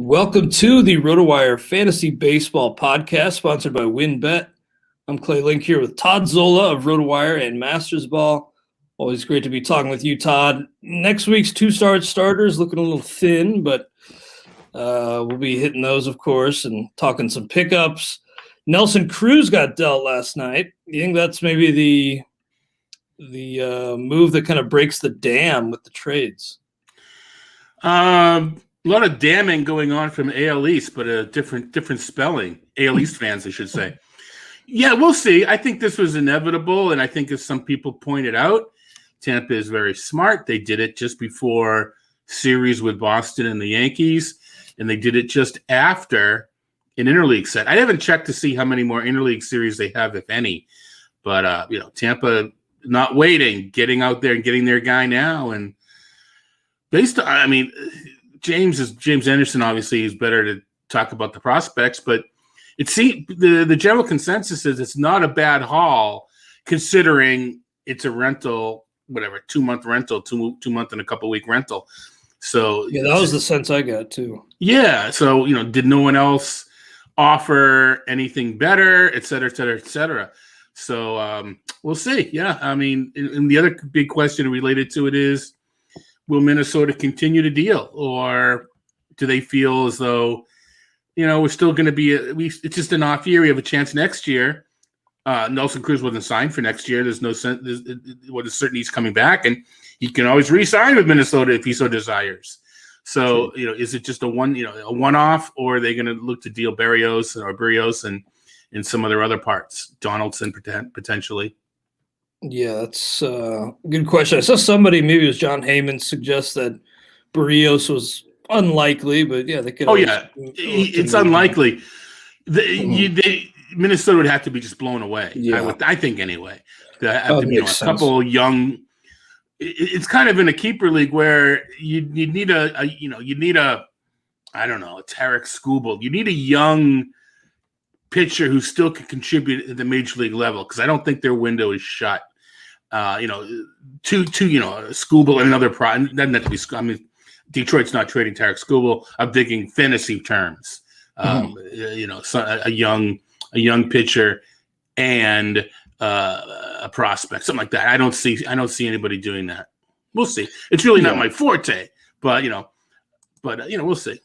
Welcome to the RotoWire Fantasy Baseball Podcast, sponsored by WinBet. I'm Clay Link here with Todd Zola of RotoWire and Masters Ball. Always great to be talking with you, Todd. Next week's two-star starters looking a little thin, but we'll be hitting those, of course, and talking some pickups. Nelson Cruz got dealt last night. You think that's maybe the move that kind of breaks the dam with the trades? A lot of damning going on from AL East, but a different spelling. AL East fans, I should say. Yeah, we'll see. I think this was inevitable, and I think as some people pointed out, Tampa is very smart. They did it just before series with Boston and the Yankees, and they did it just after an interleague set. I haven't checked to see how many more interleague series they have, if any. But Tampa not waiting, getting out there and getting their guy now, and based on, James Anderson obviously is better to talk about the prospects, but it seems the general consensus is it's not a bad haul considering it's a rental, whatever, 2-month rental, two month and a couple week rental. So yeah, that was the sense I got too. Yeah. So, did no one else offer anything better, et cetera, et cetera, et cetera. So we'll see. Yeah. And the other big question related to it is, will Minnesota continue to deal, or do they feel as though, we're still going to be it's just an off year. We have a chance next year. Nelson Cruz wasn't signed for next year. There's no sense. What is certain he's coming back, and he can always re-sign with Minnesota if he so desires. So, is it just a one-off, or are they going to look to deal Berrios and some of their other parts, Donaldson potentially? Yeah, that's a good question. I saw somebody, maybe it was John Heyman, suggest that Barrios was unlikely, but yeah, they could. Oh yeah, it's unlikely. Minnesota would have to be just blown away. Yeah. I think anyway. A couple of young. It's kind of in a keeper league where you need a I don't know, a Tarek Skubal. You need a young pitcher who still can contribute at the major league level, because I don't think their window is shut. Skubal and another doesn't have to be. Detroit's not trading Tarek Skubal. I'm thinking fantasy terms. A young pitcher and a prospect, something like that. I don't see anybody doing that. We'll see. It's really not my forte, but we'll see.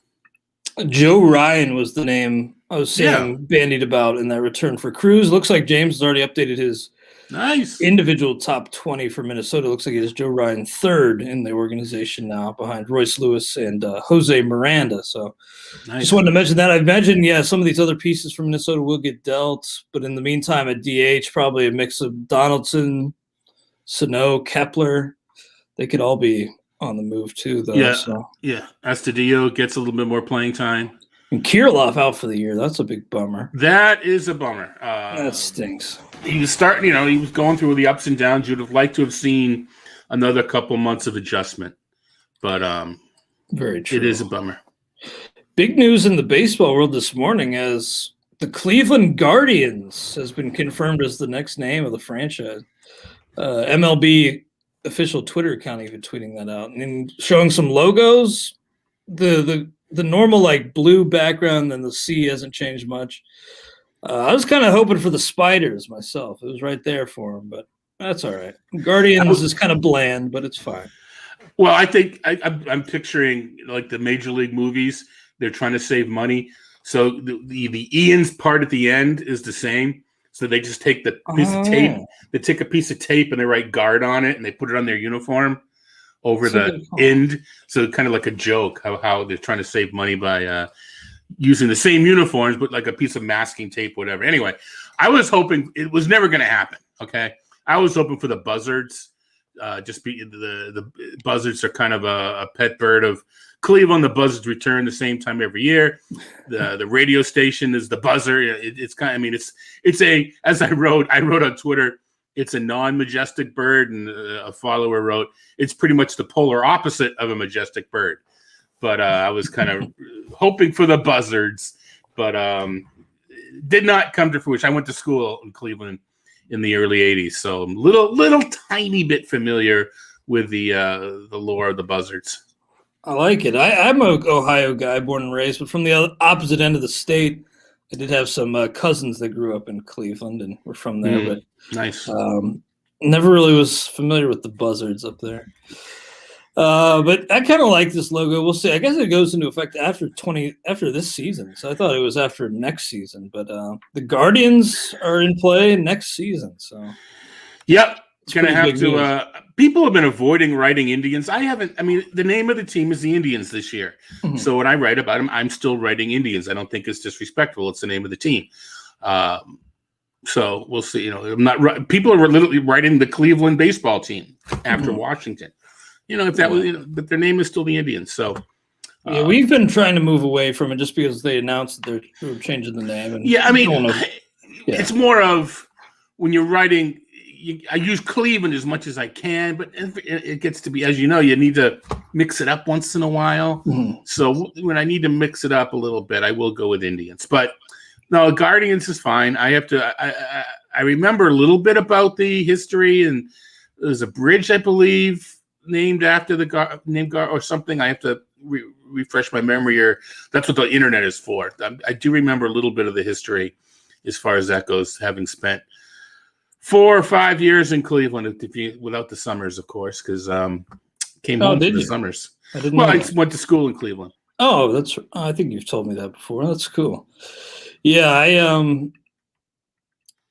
Joe Ryan was the name I was seeing bandied about in that return for Cruz. Looks like James has already updated his individual top 20 for Minnesota. Looks like it is Joe Ryan third in the organization now, behind Royce Lewis and Jose Miranda. So just wanted to mention that. I imagine, some of these other pieces from Minnesota will get dealt, but in the meantime, at DH, probably a mix of Donaldson, Sano, Kepler. They could all be on the move too, though. Yeah. Astudillo gets a little bit more playing time. And Kirilloff out for the year. That's a big bummer. That is a bummer. That stinks. He was starting, he was going through the ups and downs. You'd have liked to have seen another couple months of adjustment. But very true. It is a bummer. Big news in the baseball world this morning as the Cleveland Guardians has been confirmed as the next name of the franchise. MLB official Twitter account even tweeting that out and showing some logos. The normal blue background and the C hasn't changed much. I was kind of hoping for the spiders myself. It was right there for them, but that's all right. Guardians is kind of bland, but it's fine. Well, I think I'm picturing like the major league movies. They're trying to save money, so the Ian's part at the end is the same. So they just take the piece of tape. They take a piece of tape and they write guard on it, and they put it on their uniform over the end. So kind of like a joke how they're trying to save money by using the same uniforms, but like a piece of masking tape, whatever. Anyway, I was hoping it was never going to happen. Okay. I was hoping for the Buzzards. The Buzzards are kind of a pet bird of Cleveland. The Buzzards return the same time every year. The radio station is the buzzer. It's kind of, it's as I wrote on Twitter, it's a non-majestic bird, and a follower wrote, it's pretty much the polar opposite of a majestic bird. But I was kind of hoping for the Buzzards, but did not come to fruition. I went to school in Cleveland in the early 80s, so I'm little tiny bit familiar with the lore of the Buzzards. I like it. I'm an Ohio guy, born and raised, but from the opposite end of the state. I did have some cousins that grew up in Cleveland and were from there, but nice. Never really was familiar with the Buzzards up there. But I kind of like this logo. We'll see. I guess it goes into effect after this season. So I thought it was after next season. But the Guardians are in play next season. So yep, it's going to have to. People have been avoiding writing Indians. I haven't. I mean, the name of the team is the Indians this year. Mm-hmm. So when I write about them, I'm still writing Indians. I don't think it's disrespectful. It's the name of the team. So we'll see. I'm not. People are literally writing the Cleveland baseball team after Washington. If that was, but their name is still the Indians. So, yeah, we've been trying to move away from it just because they announced that they're changing the name. And it's more of when you're writing. I use Cleveland as much as I can, but it gets to be, as you know, you need to mix it up once in a while. Mm-hmm. So when I need to mix it up a little bit, I will go with Indians. But no, Guardians is fine. I have to. I remember a little bit about the history, and there's a bridge, I believe, named after the name or something. I have to refresh my memory, or that's what the internet is for. I do remember a little bit of the history as far as that goes, having spent 4 or 5 years in Cleveland, without the summers, of course, because came home for the summers. I went to school in Cleveland. Oh, I think you've told me that before. That's cool. Yeah,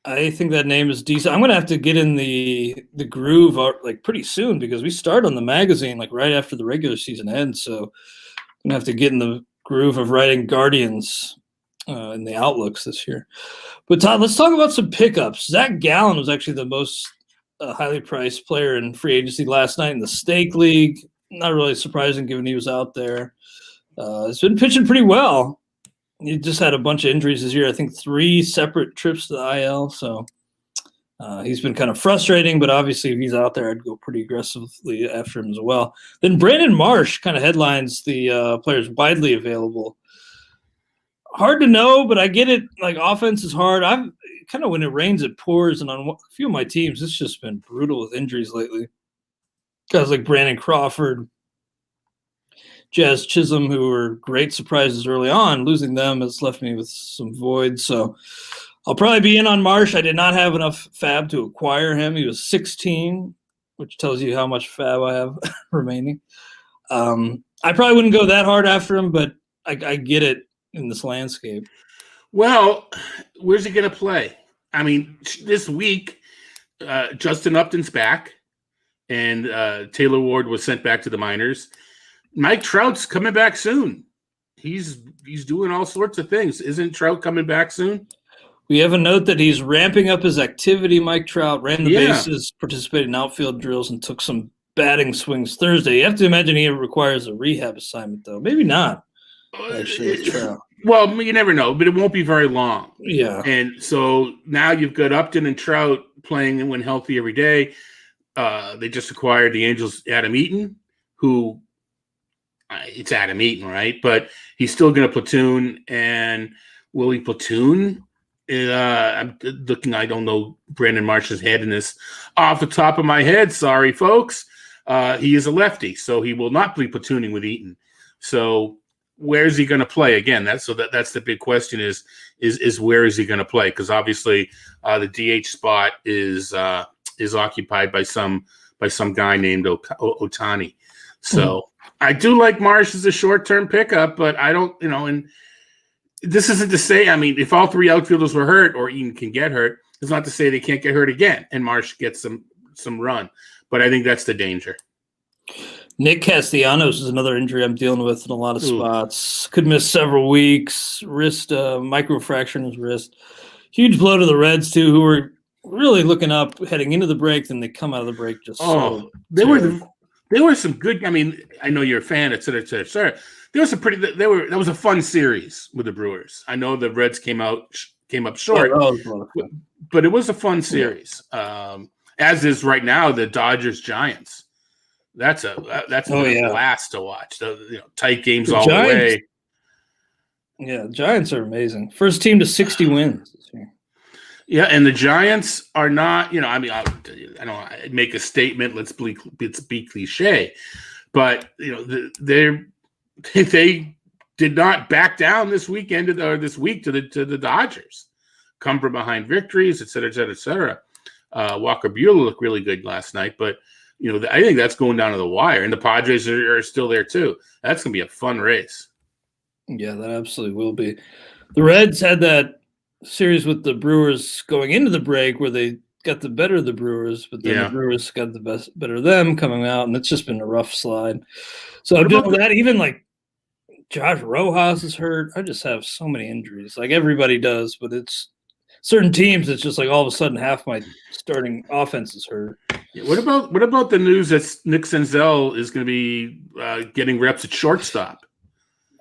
I think that name is decent. I'm gonna have to get in the groove like pretty soon because we start on the magazine like right after the regular season ends. So I'm gonna have to get in the groove of writing Guardians in the outlooks this year. But Todd, let's talk about some pickups. Zach Gallen was actually the most highly priced player in free agency last night in the Stake League. Not really surprising given he was out there. He's been pitching pretty well. He just had a bunch of injuries this year. I think 3 separate trips to the IL. So he's been kind of frustrating, but obviously if he's out there, I'd go pretty aggressively after him as well. Then Brandon Marsh kind of headlines the players widely available. Hard to know, but I get it. Like, offense is hard. I've kind of, when it rains, it pours. And on a few of my teams, it's just been brutal with injuries lately. Guys like Brandon Crawford, Jazz Chisholm, who were great surprises early on, losing them has left me with some voids. So I'll probably be in on Marsh. I did not have enough fab to acquire him. He was 16, which tells you how much fab I have remaining. I probably wouldn't go that hard after him, but I get it in this landscape. Well, where's he going to play? I mean, this week, Justin Upton's back, and Taylor Ward was sent back to the minors. Mike Trout's coming back soon. He's doing all sorts of things. Isn't Trout coming back soon? We have a note that he's ramping up his activity. Mike Trout ran the bases, participated in outfield drills, and took some batting swings Thursday. You have to imagine he requires a rehab assignment, though. Maybe not, actually, with Trout. Well, you never know, but it won't be very long. Yeah. And so now you've got Upton and Trout playing when healthy every day. They just acquired the Angels' Adam Eaton, who it's Adam Eaton, right? But he's still going to platoon. And will he platoon? I'm looking. I don't know Brandon Marsh's head in this off the top of my head. Sorry, folks. He is a lefty, so he will not be platooning with Eaton. So where's he going to play again? That's the big question is where is he going to play? Because obviously the DH spot is occupied by some guy named Otani. So I do like Marsh as a short-term pickup, but I don't, and this isn't to say, I mean, if all 3 outfielders were hurt or Eaton can get hurt, it's not to say they can't get hurt again and Marsh gets some run. But I think that's the danger. Nick Castellanos is another injury I'm dealing with in a lot of spots. Could miss several weeks. Wrist, microfracture in his wrist. Huge blow to the Reds, too, who were really looking up heading into the break. Then they come out of the break just there were some good. I mean, I know you're a fan, et cetera, et cetera, et cetera. That was a fun series with the Brewers. I know the Reds came up short, but it was a fun series. As is right now the Dodgers-Giants. That's a blast to watch. Tight games all the way. Yeah, Giants are amazing. First team to 60 wins this year. Yeah, and the Giants are not. I mean, I don't make a statement. Let's be cliche, but they're they did not back down this week to the Dodgers. Come from behind victories, et cetera, et cetera, et cetera. Walker Buehler looked really good last night, but I think that's going down to the wire, and the Padres are still there too. That's going to be a fun race. Yeah, that absolutely will be. The Reds had that series with the Brewers going into the break where they got the better of the Brewers, but then the Brewers got the better of them coming out, and it's just been a rough slide. So doing that, even like Josh Rojas is hurt. I just have so many injuries, like everybody does, but it's certain teams. It's just like all of a sudden half my starting offense is hurt. Yeah, what about the news that Nick Senzel is going to be getting reps at shortstop?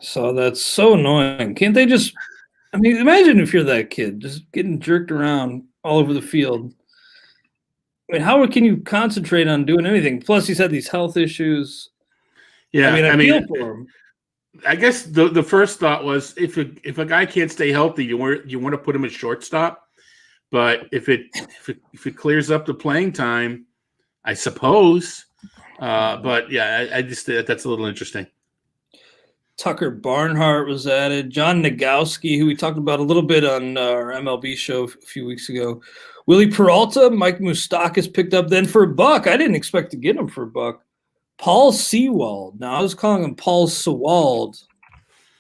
So that's so annoying. Can't they just? I mean, imagine if you're that kid just getting jerked around all over the field. I mean, how can you concentrate on doing anything? Plus, he's had these health issues. Yeah, I feel for him. I guess the first thought was if a guy can't stay healthy, you want to put him at shortstop. But if it clears up the playing time, I suppose. But yeah, I just that's a little interesting. Tucker Barnhart was added. John Nagowski, who we talked about a little bit on our MLB show a few weeks ago. Willie Peralta, Mike Moustakas picked up then for $1. I didn't expect to get him for $1. Paul Sewald. Now, I was calling him Paul Sewald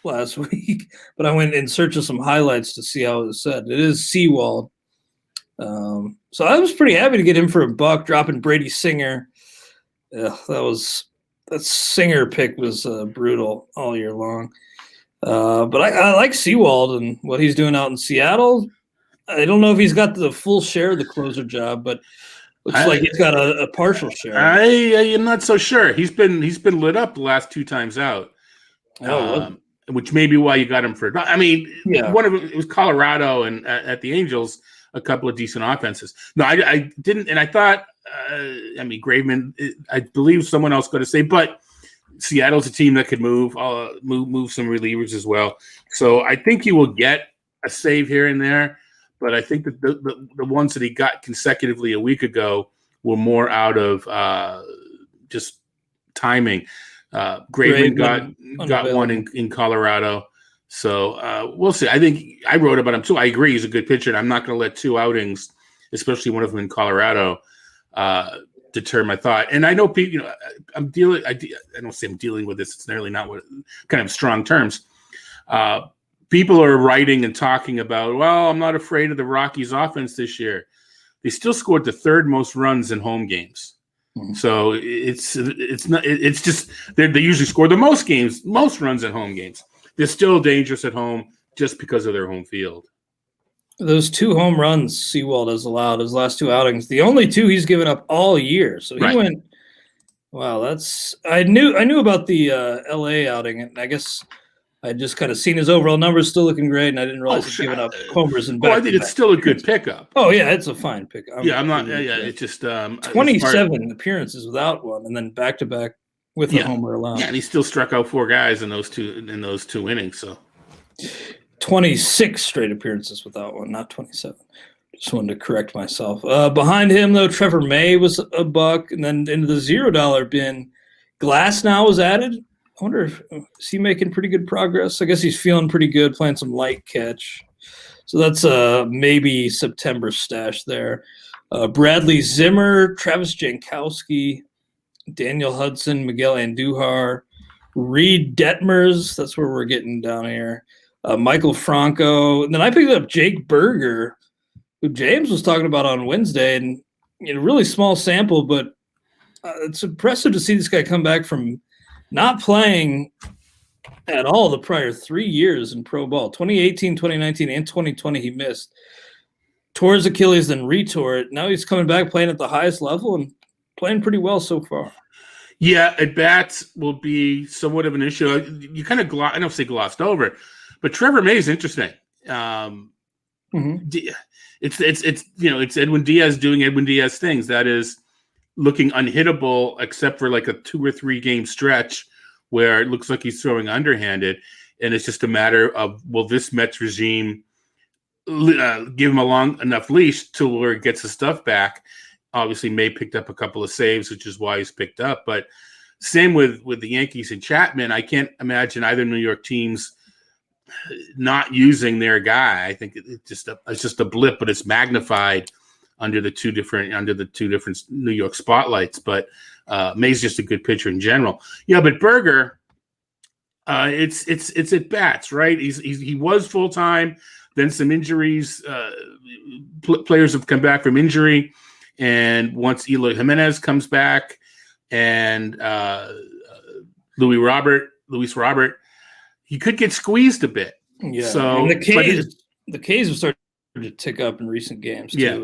last week, but I went in search of some highlights to see how it was said. It is Sewald. So I was pretty happy to get him for $1, dropping Brady Singer. That Singer pick was brutal all year long. But I like Sewald and what he's doing out in Seattle. I don't know if he's got the full share of the closer job, but looks like he's got a partial share. I am not so sure. He's been lit up the last 2 times out, which may be why you got him for. I mean, one of them it was Colorado and at the Angels, a couple of decent offenses. No, I didn't, and I thought. Graveman. I believe someone else going to say, but Seattle's a team that could move some relievers as well. So I think he will get a save here and there. But I think that the ones that he got consecutively a week ago were more out of just timing. Graveman got one in Colorado. So we'll see. I think I wrote about him too. I agree he's a good pitcher, and I'm not going to let 2 outings, especially one of them in Colorado, deter my thought. And I know people, I don't say I'm dealing with this. It's nearly not what kind of strong terms. People are writing and talking about, well, I'm not afraid of the Rockies offense this year. They still scored the 3rd most runs in home games. Mm-hmm. So it's just they usually score the most runs at home games. They're still dangerous at home just because of their home field. Those 2 home runs Sewald has allowed his last 2 outings, the only 2 he's given up all year. So he went, wow, I knew about the LA outing, and I guess I just kind of seen his overall numbers still looking great, and I didn't realize he's giving up homers and back. I think it's still a good pickup. Oh yeah, it's a fine pickup. I'm not. Yeah, it's just 27 appearances without one, and then back to back with a homer allowed. Yeah, and he still struck out 4 guys in those two innings. So 26 straight appearances without one, not 27. Just wanted to correct myself. Behind him, though, Trevor May was $1, and then into the $0 bin, Glasnow was added. I wonder if is he making pretty good progress? I guess he's feeling pretty good, playing some light catch. So that's maybe September stash there. Bradley Zimmer, Travis Jankowski, Daniel Hudson, Miguel Andujar, Reed Detmers. That's where we're getting down here. Michael Franco. And then I picked up Jake Berger, who James was talking about on Wednesday. And really small sample, but it's impressive to see this guy come back from not playing at all the prior 3 years in pro ball. 2018, 2019, and 2020 he missed. Tore his Achilles, then retore it. Now he's coming back playing at the highest level and playing pretty well so far. Yeah, at bats will be somewhat of an issue. You kind of I don't say glossed over, but Trevor May is interesting. It's Edwin Diaz doing Edwin Diaz things. That is looking unhittable, except for like a 2 or 3 game stretch where it looks like he's throwing underhanded, and it's just a matter of will this Mets regime give him a long enough leash till where he gets his stuff back. Obviously, May picked up a couple of saves, which is why he's picked up. But Same with the Yankees and Chapman. I can't imagine either New York teams not using their guy. I think it's just a blip, but it's magnified under the two different New York spotlights. But May's just a good pitcher in general. Yeah, but Berger, it's at bats, right? He was full time. Then some injuries. Players have come back from injury, and once Eloy Jimenez comes back, and Luis Robert, he could get squeezed a bit. Yeah. So and the K's have started to tick up in recent games too. Yeah.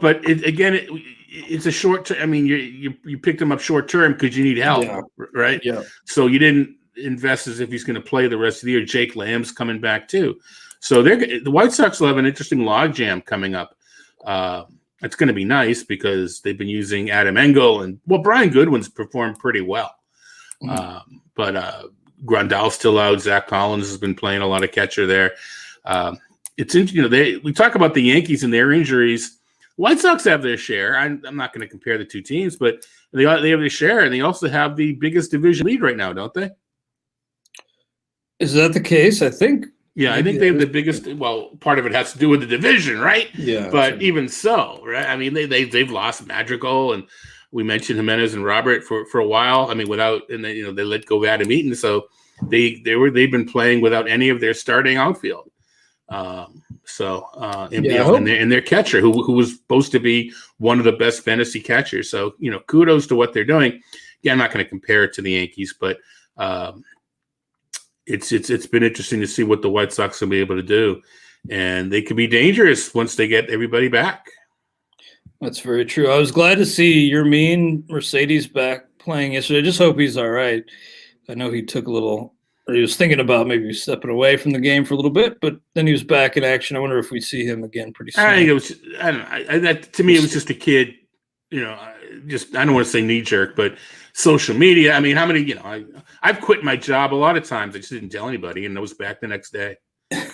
But it's a short term. I mean, you picked him up short term because you need help, right? Yeah. So you didn't invest as if he's going to play the rest of the year. Jake Lamb's coming back too. So the White Sox will have an interesting logjam coming up. It's going to be nice because they've been using Adam Engel and Brian Goodwin's performed pretty well. But Grandal's still out. Zach Collins has been playing a lot of catcher there. It's interesting. We talk about the Yankees and their injuries. White Sox have their share. I'm not going to compare the two teams, but they have their share, and they also have the biggest division lead right now, don't they? Is that the case? I think. Yeah, I think they have the biggest. Well, part of it has to do with the division, right? Yeah. But even so, right? I mean, they've lost Madrigal, and we mentioned Jimenez and Robert for a while. I mean, they let go of Adam Eaton, so they've been playing without any of their starting outfield. And their catcher, who was supposed to be one of the best fantasy catchers. So kudos to what they're doing. Yeah, I'm not going to compare it to the Yankees, but it's been interesting to see what the White Sox will be able to do, and they could be dangerous once they get everybody back. That's very true. I was glad to see Yermin Mercedes back playing yesterday. I just hope he's all right. I know he was thinking about maybe stepping away from the game for a little bit, but then he was back in action. I wonder if we see him again pretty soon. I don't know. To me, it was just a kid. I don't want to say knee jerk, but social media. I mean, how many? I've quit my job a lot of times. I just didn't tell anybody, and I was back the next day. I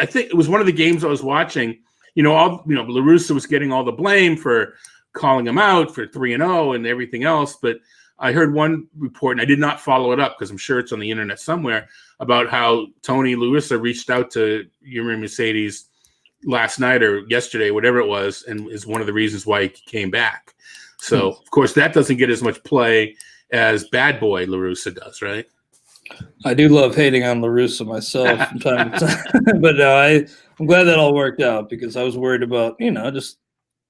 think it was one of the games I was watching. La Russa was getting all the blame for calling him out for 3-0 and everything else, but I heard one report, and I did not follow it up because I'm sure it's on the internet somewhere, about how Tony La Russa reached out to Yermin Mercedes last night or yesterday, whatever it was, and is one of the reasons why he came back. So, of course, that doesn't get as much play as Bad Boy La Russa does, right? I do love hating on La Russa myself from time to time, but I'm glad that all worked out because I was worried about, just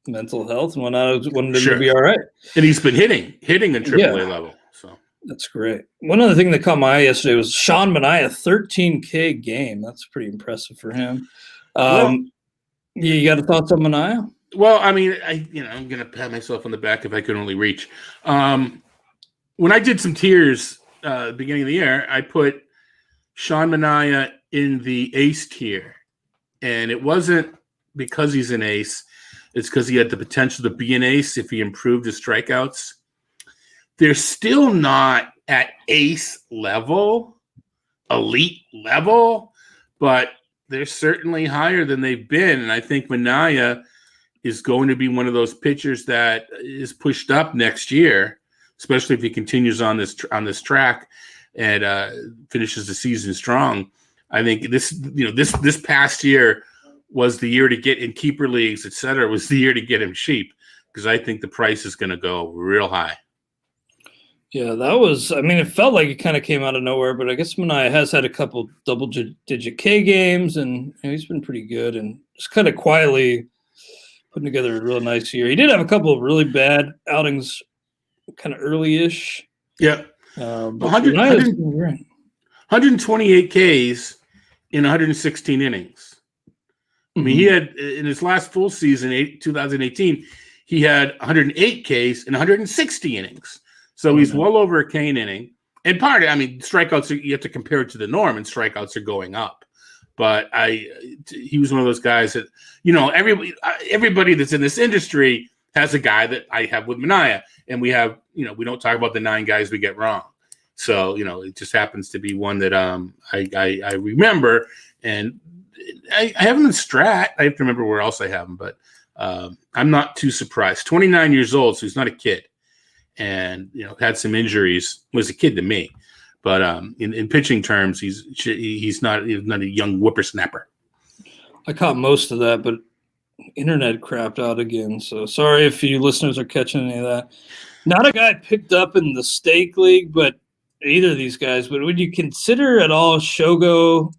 mental health and whatnot. I wanted him to be all right. And he's been hitting in AAA level. So that's great. One other thing that caught my eye yesterday was Sean Manaya, 13K game. That's pretty impressive for him. You got a thoughts on Manaya? Well, I mean, I'm going to pat myself on the back if I could only reach. When I did some tiers beginning of the year, I put Sean Manaya in the ace tier. And it wasn't because he's an ace. It's because he had the potential to be an ace if he improved his strikeouts. They're still not at ace level, elite level, but they're certainly higher than they've been. And I think Manaya is going to be one of those pitchers that is pushed up next year, especially if he continues on this track and finishes the season strong. I think this past year was the year to get in keeper leagues, et cetera, was the year to get him cheap because I think the price is going to go real high. Yeah, it felt like it kind of came out of nowhere, but I guess Manaya has had a couple double-digit K games, and he's been pretty good and just kind of quietly putting together a real nice year. He did have a couple of really bad outings kind of early-ish. Yeah. 128 Ks in 116 innings. I mean, he had, in his last full season, 2018, he had 108 Ks in 160 innings. So he's well over a K inning. And strikeouts, you have to compare it to the norm, and strikeouts are going up. But he was one of those guys that, everybody that's in this industry has a guy that I have with Manaya. And we have, we don't talk about the 9 guys we get wrong. So, it just happens to be one that I remember. And I have him in Strat. I have to remember where else I have him. But I'm not too surprised. 29 years old, so he's not a kid, and had some injuries. Was a kid to me, but in pitching terms, he's not a young whippersnapper. I caught most of that, but internet crapped out again. So sorry if you listeners are catching any of that. Not a guy picked up in the stake league, but either of these guys. But would you consider at all Shogo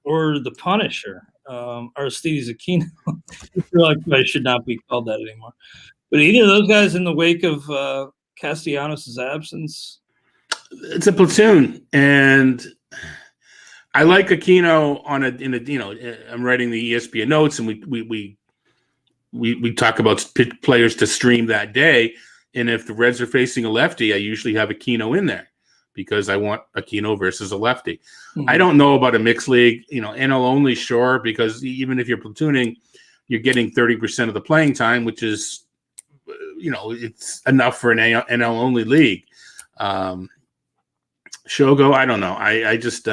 or the Punisher, Aristides Aquino? I feel like I should not be called that anymore. But either of those guys in the wake of Castellanos' absence? It's a platoon, and I like Aquino I'm writing the ESPN notes, and we talk about players to stream that day. And if the Reds are facing a lefty, I usually have Aquino in there because I want Aquino versus a lefty. Mm-hmm. I don't know about a mixed league, NL only, sure, because even if you're platooning, you're getting 30% of the playing time, which is, it's enough for an NL only league. Shogo, I don't know. I just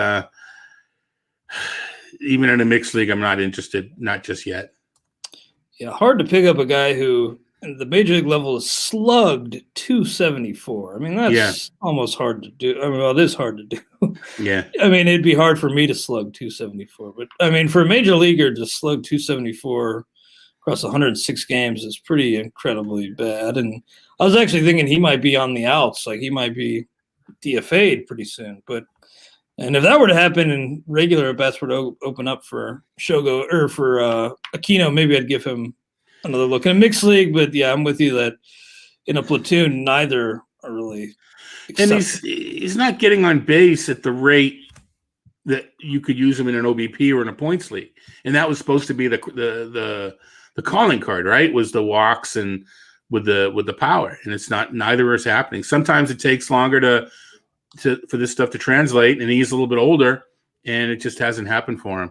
even in a mixed league, I'm not interested, not just yet. Yeah, hard to pick up a guy who at the major league level is slugged 274. I mean, that's almost hard to do. I mean, well, it is hard to do. Yeah. I mean, it'd be hard for me to slug 274. But, I mean, for a major leaguer to slug 274 across 106 games is pretty incredibly bad. And I was actually thinking he might be on the outs. Like, he might be DFA'd pretty soon. And if that were to happen and regular at-bats were to open up for Shogo or for Aquino, maybe I'd give him another look in a mixed league. But, yeah, I'm with you that in a platoon, neither are really accepted. And he's not getting on base at the rate that you could use him in an OBP or in a points league. And that was supposed to be the calling card, right, was the walks and with the power. And it's not – neither is happening. Sometimes it takes longer for this stuff to translate, and he's a little bit older, and it just hasn't happened for him.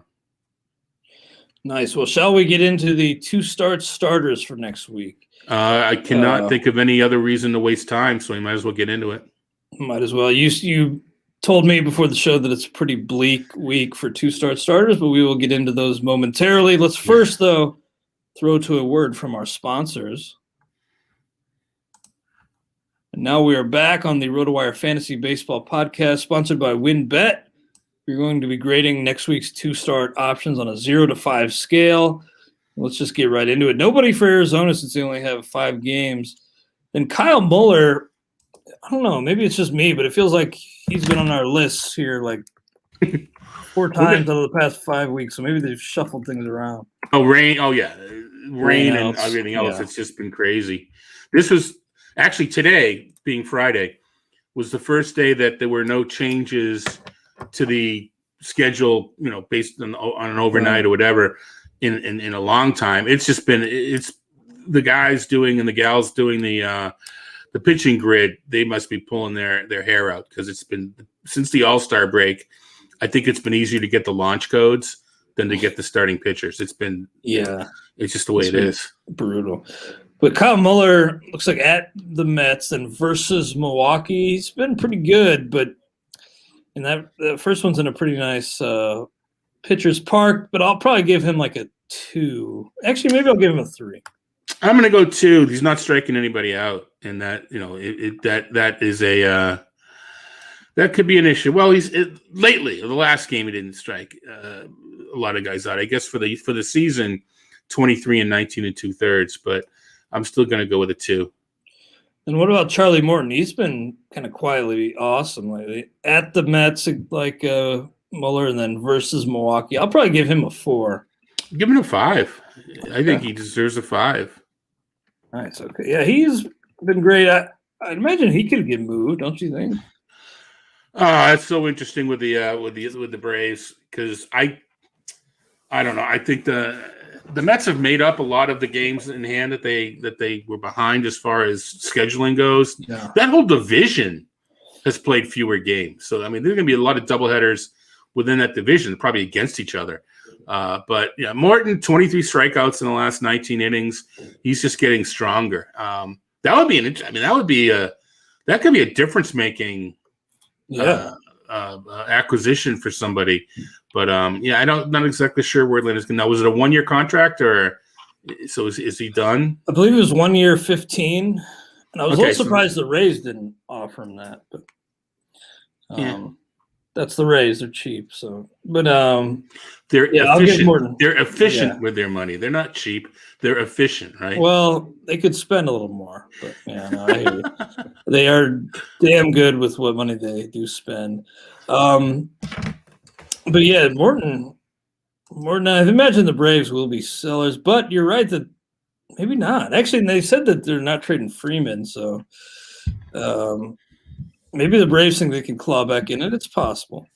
Nice. Well, shall we get into the two-start starters for next week? I cannot think of any other reason to waste time, so we might as well get into it. Might as well. You told me before the show that it's a pretty bleak week for two-start starters, but we will get into those momentarily. Let's first, though, throw to a word from our sponsors. And now we are back on the RotoWire Fantasy Baseball Podcast, sponsored by WinBet. We're going to be grading next week's two-start options on a 0 to 5 scale. Let's just get right into it. Nobody for Arizona since they only have 5 games. Then Kyle Muller, I don't know, maybe it's just me, but it feels like he's been on our lists here like 4 times out of the past 5 weeks, so maybe they've shuffled things around. Rain and everything else. Yeah. It's just been crazy. This was actually today, being Friday, was the first day that there were no changes to the schedule, based on an overnight or whatever in a long time. It's just been the guys doing and the gals doing the pitching grid. They must be pulling their hair out because it's been since the All-Star break. I think it's been easier to get the launch codes than to get the starting pitchers. It's been it's just the way it is. Brutal. But Kyle Muller looks like at the Mets and versus Milwaukee, he's been pretty good. But and the first one's in a pretty nice pitcher's park. But I'll probably give him like a 2. Actually, maybe I'll give him a 3. I'm going to go 2. He's not striking anybody out, and that that is a that could be an issue. Well, lately the last game he didn't strike a lot of guys out. I guess for the season, 23 and 19 2/3, but I'm still going to go with a 2. And what about Charlie Morton? He's been kind of quietly awesome lately. At the Mets, like Muller, and then versus Milwaukee. I'll probably give him a 4. Give him a 5. I think he deserves a 5. Nice. Okay. Yeah, he's been great. I imagine he could get moved, don't you think? That's so interesting with the Braves because I don't know. I think the Mets have made up a lot of the games in hand that they were behind as far as scheduling goes. Yeah. That whole division has played fewer games. So, I mean, there's going to be a lot of doubleheaders within that division, probably against each other. But, yeah, Morton, 23 strikeouts in the last 19 innings. He's just getting stronger. That would be that could be a difference-making acquisition for somebody. But I'm not exactly sure where Atlanta is going. Now, was it a 1-year contract or So is he done? I believe it was 1 year, 15. And I was a little surprised the Rays didn't offer him that, but that's the Rays. They're cheap. So, but they're efficient. They're efficient with their money. They're not cheap. They're efficient, right? Well, they could spend a little more, but I hear you. They are damn good with what money they do spend. But yeah, Morton. I imagine the Braves will be sellers, but you're right that maybe not. Actually, they said that they're not trading Freeman, so maybe the Braves think they can claw back in it. It's possible.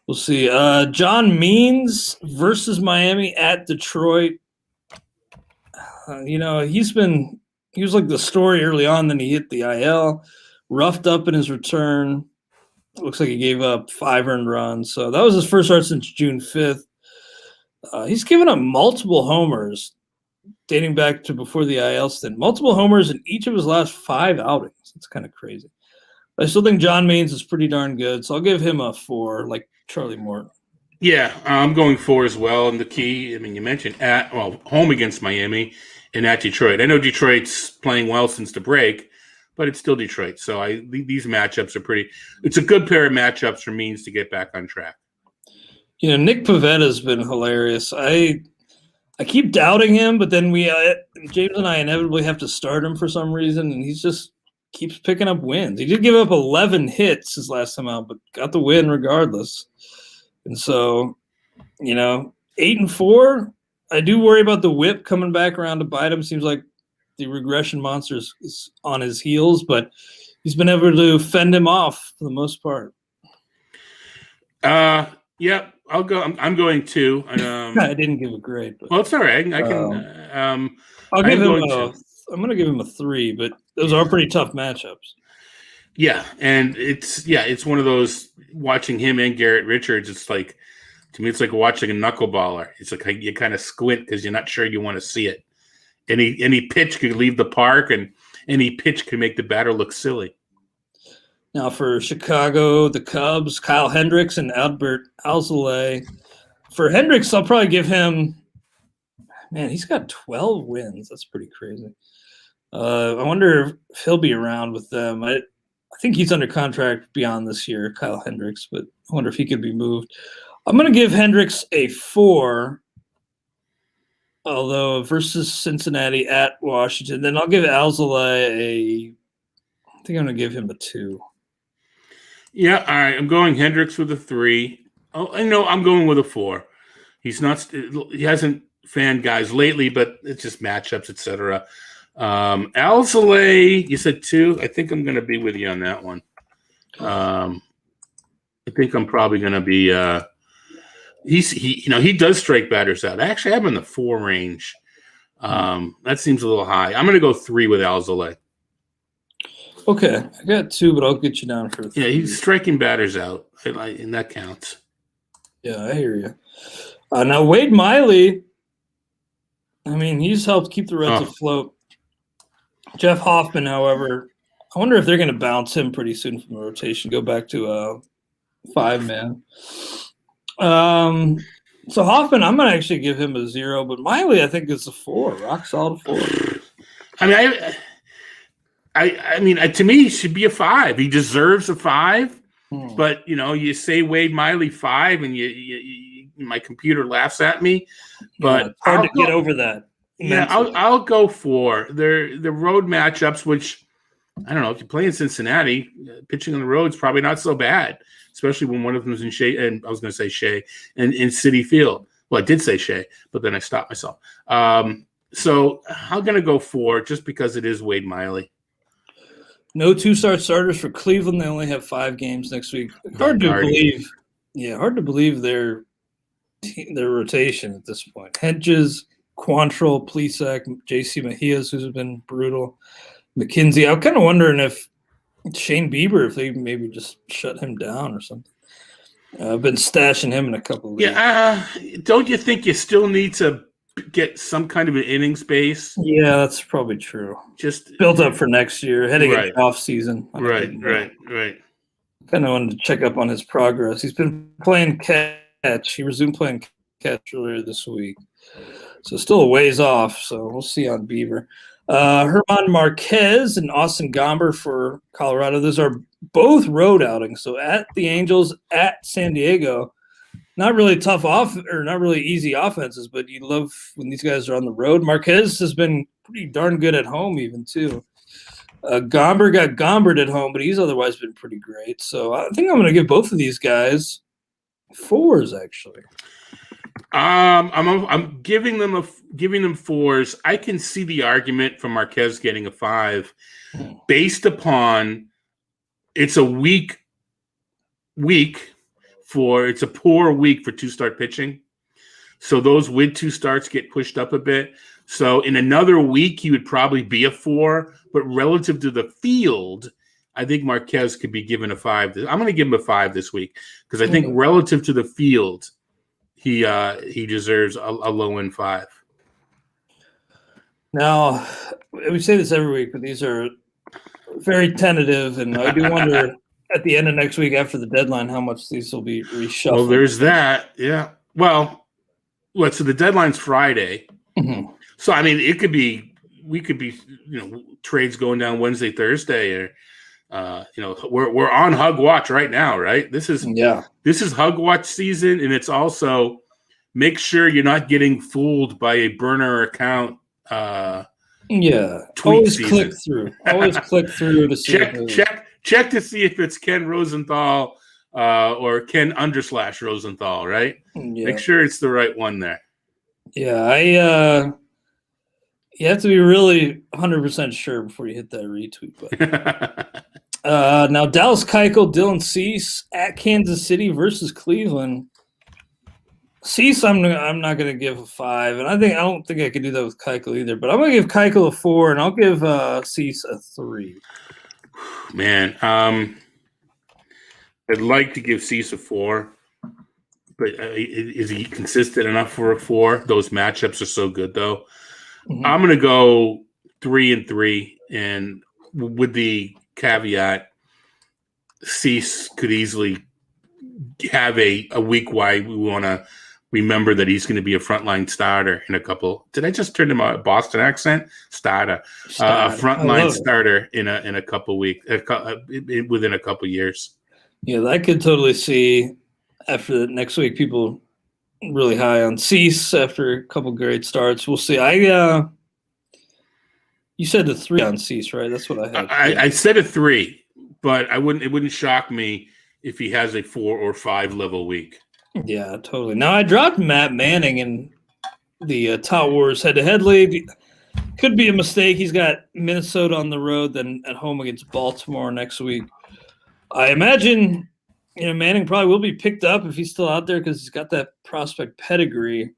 We'll see. John Means versus Miami at Detroit. He was like the story early on. Then he hit the IL, roughed up in his return. Looks like he gave up 5 earned runs. So that was his first start since June 5th. He's given up multiple homers dating back to before the IL stint. Multiple homers in each of his last 5 outings. It's kind of crazy. I still think John Means is pretty darn good, so I'll give him a 4, like Charlie Morton. Yeah, I'm going 4 as well. And the key, you mentioned home against Miami and at Detroit. I know Detroit's playing well since the break, but it's still Detroit. So these matchups are it's a good pair of matchups for Means to get back on track. Nick Pavetta has been hilarious. I keep doubting him, but then James and I inevitably have to start him for some reason, and he's just keeps picking up wins. He did give up 11 hits his last time out, but got the win regardless. And so, 8-4. I do worry about the whip coming back around to bite him. Seems like the regression monster is on his heels, but he's been able to fend him off for the most part. Yeah, I'll go. I'm going 2. I didn't give a grade. But, well, it's all right. I can. I'm going to give him a 3, but those are pretty tough matchups. Yeah, and it's one of those, watching him and Garrett Richards, it's like, to me, it's like watching a knuckleballer. It's like you kind of squint because you're not sure you want to see it. Any pitch could leave the park, and any pitch could make the batter look silly. Now for Chicago, the Cubs, Kyle Hendricks and Albert Alzolay. For Hendricks, I'll probably give him – man, he's got 12 wins. That's pretty crazy. I wonder if he'll be around with them. I think he's under contract beyond this year, Kyle Hendricks, but I wonder if he could be moved. I'm going to give Hendricks a 4, although versus Cincinnati at Washington. Then I'll give Alzolay I think I'm going to give him a 2. Yeah, all right. I'm going Hendricks with a 3. Oh, I know I'm going with a 4. He hasn't fanned guys lately, but it's just matchups, etc. Alzolay, you said 2. I think I'm going to be with you on that one. I think I'm probably going to be. He does strike batters out. I actually have him in the 4 range. That seems a little high. I'm going to go 3 with Alzolay. Okay, I got 2, but I'll get you down for 3. Yeah, he's striking batters out, and that counts. Yeah, I hear you. Now Wade Miley, he's helped keep the Reds afloat. Jeff Hoffman, however, I wonder if they're going to bounce him pretty soon from the rotation, go back to a 5-man. So Hoffman, I'm going to actually give him a 0, but Miley, I think, is a 4, rock solid 4. To me, he should be a 5. He deserves a 5. But you say Wade Miley 5, and you my computer laughs at me. But it's hard to get over that. Yeah, I'll go 4. They're the road matchups, which I don't know, if you play in Cincinnati, pitching on the road is probably not so bad, especially when one of them is in Shea, and I was going to say Shea, and in Citi Field. Well, I did say Shea, but then I stopped myself. So I'm going to go 4 just because it is Wade Miley. No 2-star starters for Cleveland. They only have 5 games next week. Hard to believe. Yeah, hard to believe their rotation at this point. Hedges, Quantrill, Plesac, J.C. Mejias, who's been brutal. McKenzie. I'm kind of wondering if Shane Bieber, if they maybe just shut him down or something. I've been stashing him in a couple of leagues. Yeah, don't you think you still need to get some kind of an innings base? Yeah, that's probably true. Just built up for next year, heading into off season. Right. Kind of wanted to check up on his progress. He's been playing catch. He resumed playing catch earlier this week. So still a ways off, so we'll see on Beaver. Herman Marquez and Austin Gomber for Colorado. Those are both road outings. So at the Angels, at San Diego. Not really tough not really easy offenses, but you love when these guys are on the road. Marquez has been pretty darn good at home even too. Gomber got Gombered at home, but he's otherwise been pretty great. So I think I'm going to give both of these guys 4s actually. I'm giving them 4s. I can see the argument for Marquez getting a 5 based upon it's a weak it's a poor week for 2-start pitching. So those with 2 starts get pushed up a bit. So in another week, he would probably be a 4, but relative to the field, I think Marquez could be given a 5. I'm going to give him a 5 this week because I think relative to the field, he deserves a low-end 5. Now, we say this every week, but these are very tentative, and I do wonder at the end of next week after the deadline how much these will be reshuffled. Well, there's that, yeah. Well, so the deadline's Friday. Mm-hmm. So, I mean, we could be, trades going down Wednesday, Thursday, or, we're on Hug Watch right now, right? This is Hug Watch season, and it's also make sure you're not getting fooled by a burner account. Always season. click through. Always click through to see. Check to see if it's Ken Rosenthal or Ken / Rosenthal, right? Yeah. Make sure it's the right one there. Yeah, you have to be really 100% sure before you hit that retweet button. Now, Dallas Keuchel, Dylan Cease at Kansas City versus Cleveland. Cease, I'm not going to give a 5, and I don't think I could do that with Keuchel either. But I'm going to give Keuchel a 4, and I'll give Cease a 3. Man, I'd like to give Cease a 4, but is he consistent enough for a 4? Those matchups are so good, though. Mm-hmm. I'm going to go 3 and 3, and with the caveat, Cease could easily have a week why we want to remember that he's going to be a frontline starter in a couple. Did I just turn him a Boston accent? Starter. A frontline starter in a couple weeks, within a couple years. Yeah, I could totally see after the next week people really high on Cease after a couple great starts. We'll see. You said the 3 on Cease, right? That's what I had. I said a 3, but it wouldn't shock me if he has a 4 or 5 level week. Yeah, totally. Now, I dropped Matt Manning in the Tout Wars head-to-head league. Could be a mistake. He's got Minnesota on the road, then at home against Baltimore next week. I imagine, Manning probably will be picked up if he's still out there because he's got that prospect pedigree.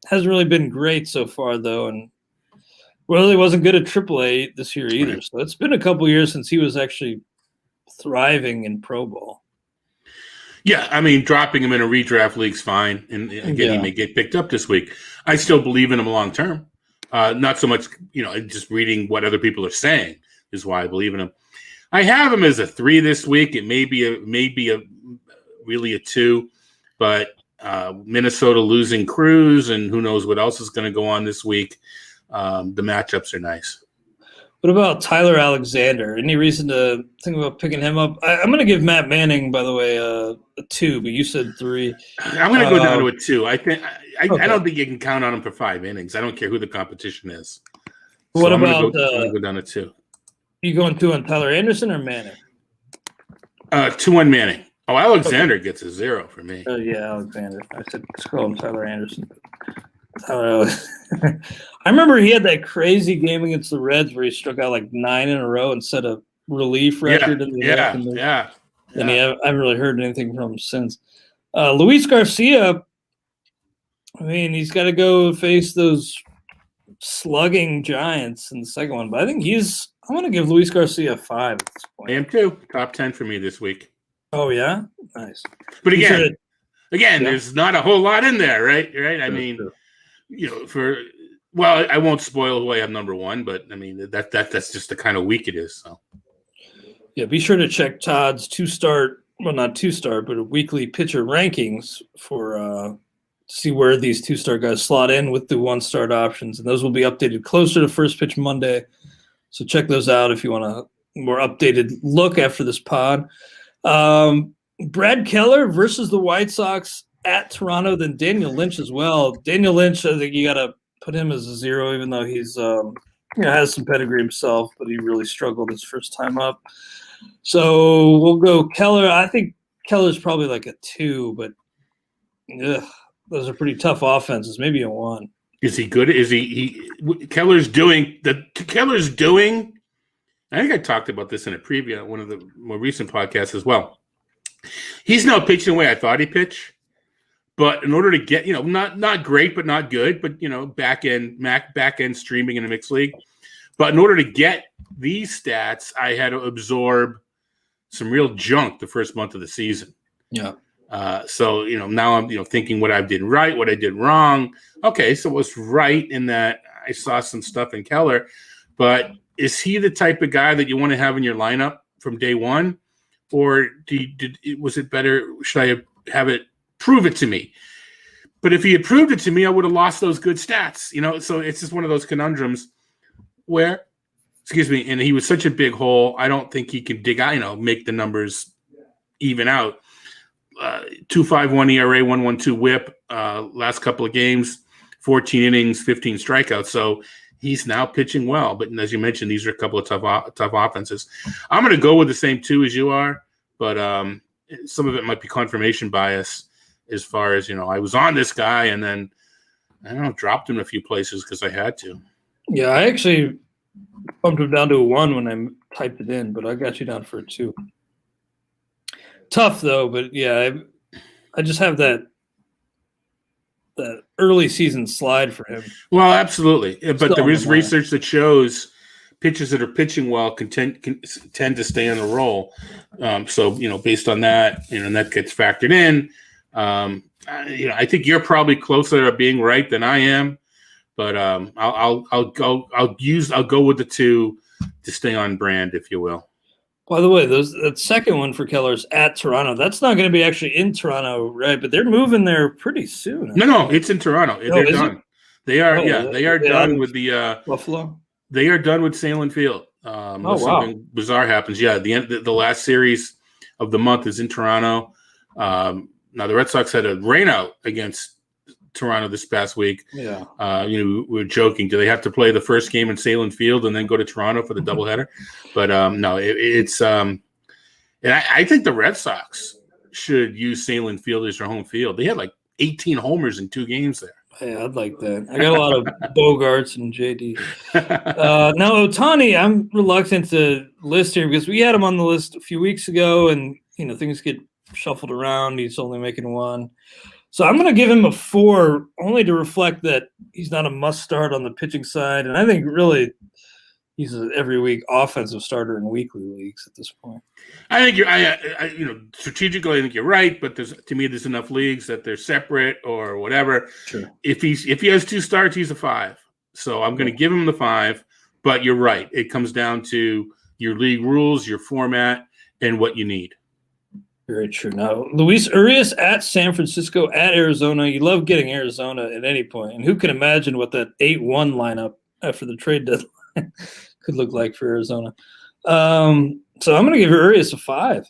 Hasn't really been great so far, though, and really wasn't good at AAA this year either. Right. So it's been a couple years since he was actually thriving in pro ball. Yeah, I mean, dropping him in a redraft league's fine, and again, he may get picked up this week. I still believe in him long term. Not so much, just reading what other people are saying is why I believe in him. I have him as a 3 this week. It may be really a 2, but Minnesota losing Cruz, and who knows what else is going to go on this week. The matchups are nice. What about Tyler Alexander? Any reason to think about picking him up? I'm going to give Matt Manning, by the way, a 2, but you said 3. I'm going to go down to a 2. I don't think you can count on him for 5 innings. I don't care who the competition is. So what I'm about going to go down to 2. You going 2 on Tyler Anderson or Manning? 2 on Manning. Oh, Alexander gets a 0 for me. Oh, yeah, Alexander. I said scroll him Tyler Anderson. I remember he had that crazy game against the Reds where he struck out like 9 in a row and set a relief record. Yeah. And I haven't really heard anything from him since. Luis Garcia, I mean, he's got to go face those slugging Giants in the second one. But I think I'm going to give Luis Garcia a 5 at this point. I am too. Top 10 for me this week. Oh, yeah? Nice. But again, there's not a whole lot in there, right? I mean, I won't spoil who I have number 1, but I mean that's just the kind of week it is. So yeah, be sure to check Todd's 2-start, well, not 2-start, but a weekly pitcher rankings for see where these 2-star guys slot in with the 1-star options, and those will be updated closer to first pitch Monday. So check those out if you want a more updated look after this pod. Brad Keller versus the White Sox at Toronto, then Daniel Lynch as well. Daniel Lynch, I think you got to put him as a 0, even though he's has some pedigree himself, but he really struggled his first time up. So we'll go Keller. I think Keller's probably like a 2, but those are pretty tough offenses. Maybe a 1. Is he good? Is Keller's doing? I think I talked about this in a preview, one of the more recent podcasts as well. He's now pitching the way I thought he'd pitch, but in order to get, not great, but not good, but back end streaming in a mixed league. But in order to get these stats, I had to absorb some real junk the first month of the season. Yeah. So now I'm thinking what I did right, what I did wrong. Okay, so it was right in that I saw some stuff in Keller, but is he the type of guy that you want to have in your lineup from day one, or was it better? Should I have it prove it to me? But if he had proved it to me, I would have lost those good stats. So it's just one of those conundrums where, and he was such a big hole. I don't think he can dig out, make the numbers even out. 2.51 ERA, 1.12 WHIP. Last couple of games, 14 innings, 15 strikeouts. So he's now pitching well. But as you mentioned, these are a couple of tough offenses. I'm going to go with the same 2 as you are, but some of it might be confirmation bias as far as, I was on this guy and then, dropped him in a few places because I had to. Yeah, I actually bumped him down to a 1 when I typed it in, but I got you down for a 2. Tough though, but yeah, I just have that early season slide for him. Well, absolutely, but there is research that shows pitchers that are pitching well can tend to stay on the roll. So based on that, and that gets factored in. I think you're probably closer to being right than I am, but I'll go with the 2 to stay on brand, if you will. By the way, that second one for Keller's at Toronto. That's not going to be actually in Toronto, right? But they're moving there pretty soon. No, it's in Toronto. They're done. They are, they are done with the Buffalo. They are done with Salem Field. Something bizarre happens. Yeah, the last series of the month is in Toronto. Now the Red Sox had a rainout against Toronto this past week. Yeah. We were joking. Do they have to play the first game in Salem Field and then go to Toronto for the doubleheader? But no, it's and I think the Red Sox should use Salem Field as their home field. They had like 18 homers in 2 games there. Yeah, I'd like that. I got a lot of Bogarts and JD. Now Ohtani, I'm reluctant to list here because we had him on the list a few weeks ago, and things get shuffled around. He's only making 1. So I'm going to give him a 4, only to reflect that he's not a must start on the pitching side. And I think really he's an every week offensive starter in weekly leagues at this point. I think strategically, I think you're right. But to me, there's enough leagues that they're separate or whatever. Sure. If he has 2 starts, he's a 5. So I'm going to give him the 5. But you're right. It comes down to your league rules, your format, and what you need. Very true. Now, Luis Arias at San Francisco at Arizona. You love getting Arizona at any point. And who can imagine what that 8-1 lineup after the trade deadline could look like for Arizona? So I'm going to give Arias a 5.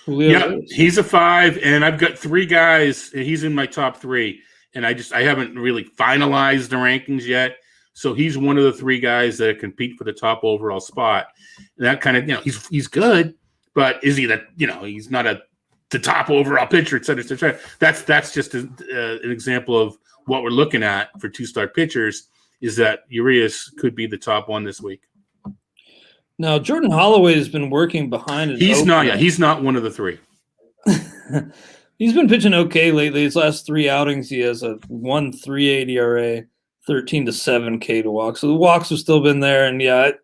He's a 5. And I've got 3 guys. And he's in my top 3. And I haven't really finalized the rankings yet. So he's one of the 3 guys that compete for the top overall spot. And that kind of, he's good. But is he he's not the top overall pitcher, et cetera, et cetera. That's just an example of what we're looking at for 2-star pitchers, is that Arias could be the top one this week. Now, Jordan Holloway has been working behind his He's not one of the 3. He's been pitching okay lately. His last 3 outings, he has a 1.38 ERA, 13-7 K to walk. So the walks have still been there, and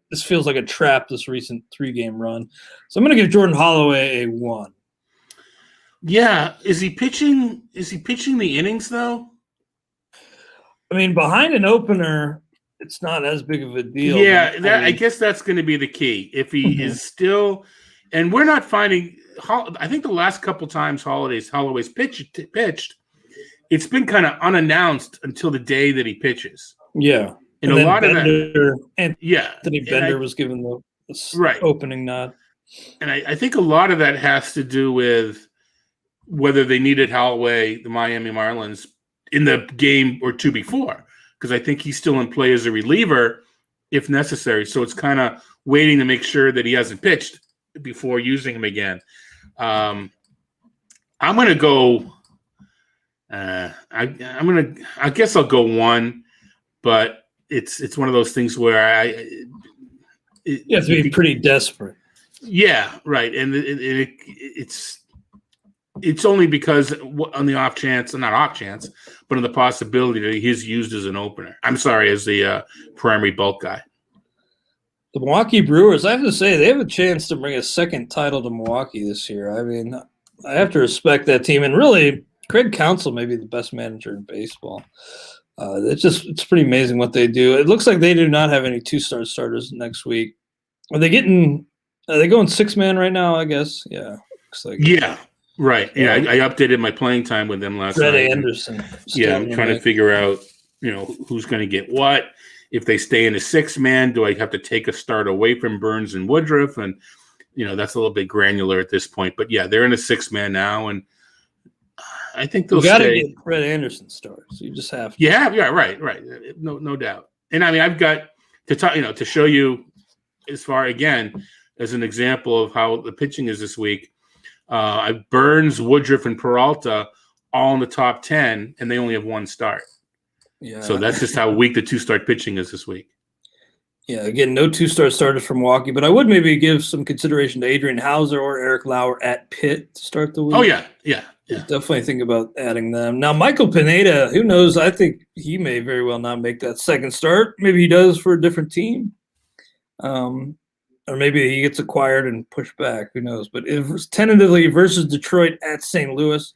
this feels like a trap, this recent 3-game run. So I'm going to give Jordan Holloway a 1. Yeah, is he pitching the innings though? I mean, behind an opener, it's not as big of a deal. Yeah, I guess that's going to be the key. If he is still, and we're not finding. I think the last couple times Holloway's pitched, it's been kind of unannounced until the day that he pitches. Yeah. And a lot Bender, of that. Anthony Bender was given the opening nod. And I think a lot of that has to do with whether they needed Holloway, the Miami Marlins, in the game or two before, because I think he's still in play as a reliever if necessary. So it's kind of waiting to make sure that he hasn't pitched before using him again. I'm going to go. I guess I'll go 1, but it's one of those things where you have to be pretty desperate. Yeah, right, and it's only because on the off chance, not off chance, but on the possibility that he's used as an opener. I'm sorry, as the primary bulk guy. The Milwaukee Brewers, I have to say, they have a chance to bring a second title to Milwaukee this year. I mean, I have to respect that team, and really, Craig Counsell may be the best manager in baseball. It's pretty amazing what they do. It looks like they do not have any 2-star starters next week. Are they going 6-man right now, I guess? Yeah. Looks like right. Yeah, I updated my playing time with them last night. Fred Anderson. I'm trying to figure out, who's going to get what. If they stay in a 6-man, do I have to take a start away from Burns and Woodruff? And, that's a little bit granular at this point. But, yeah, they're in a 6-man now, and I think they'll got to get Fred Anderson starts. You just have to. Yeah, right. No doubt. And, I mean, I've got to talk, to show you as far, again, as an example of how the pitching is this week. Burns, Woodruff, and Peralta all in the top 10, and they only have 1 start. Yeah. So that's just how weak the 2-start pitching is this week. Yeah, again, no 2-star starters from Milwaukee, but I would maybe give some consideration to Adrian Hauser or Eric Lauer at Pitt to start the week. Oh, yeah. Definitely think about adding them. Now, Michael Pineda, who knows? I think he may very well not make that second start. Maybe he does for a different team. Or maybe he gets acquired and pushed back. Who knows? But it was tentatively versus Detroit at St. Louis.